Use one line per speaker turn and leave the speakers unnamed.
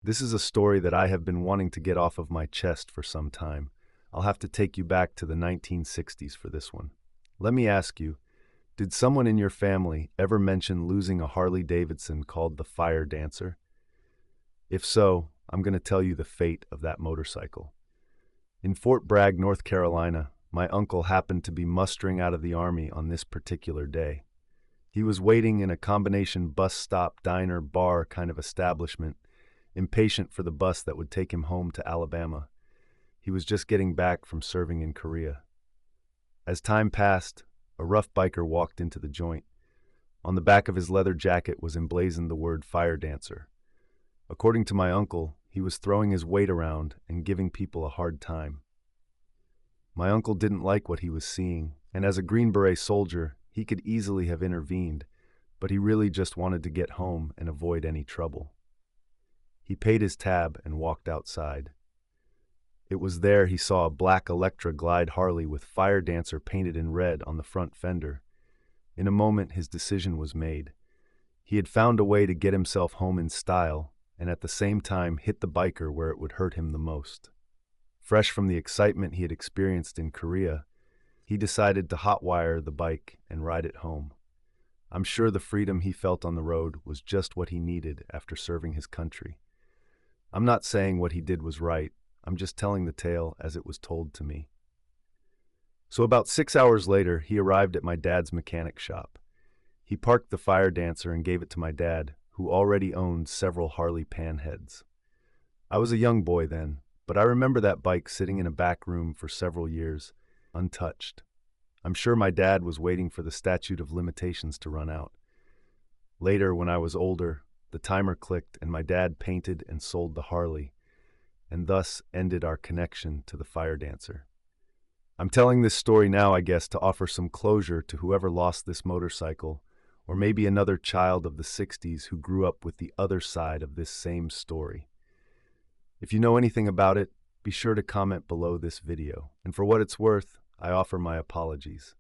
This is a story that I have been wanting to get off of my chest for some time. I'll have to take you back to the 1960s for this one. Let me ask you, did someone in your family ever mention losing a Harley Davidson called the Fire Dancer? If so, I'm going to tell you the fate of that motorcycle. In Fort Bragg, North Carolina, my uncle happened to be mustering out of the Army on this particular day. He was waiting in a combination bus stop, diner, bar kind of establishment, impatient for the bus that would take him home to Alabama. He was just getting back from serving in Korea. As time passed, a rough biker walked into the joint. On the back of his leather jacket was emblazoned the word Fire Dancer. According to my uncle, he was throwing his weight around and giving people a hard time. My uncle didn't like what he was seeing, and as a Green Beret soldier, he could easily have intervened, but he really just wanted to get home and avoid any trouble. He paid his tab and walked outside. It was there he saw a black Electra Glide Harley with Fire Dancer painted in red on the front fender. In a moment, his decision was made. He had found a way to get himself home in style, and at the same time hit the biker where it would hurt him the most. Fresh from the excitement he had experienced in Korea, he decided to hotwire the bike and ride it home. I'm sure the freedom he felt on the road was just what he needed after serving his country. I'm not saying what he did was right, I'm just telling the tale as it was told to me. So about 6 hours later, he arrived at my dad's mechanic shop. He parked the Fire Dancer and gave it to my dad, who already owned several Harley Pan Heads. I was a young boy then, but I remember that bike sitting in a back room for several years, untouched. I'm sure my dad was waiting for the statute of limitations to run out. Later, when I was older, the timer clicked and my dad painted and sold the Harley, and thus ended our connection to the Fire Dancer. I'm telling this story now, I guess, to offer some closure to whoever lost this motorcycle, or maybe another child of the 60s who grew up with the other side of this same story. If you know anything about it, be sure to comment below this video. And for what it's worth, I offer my apologies.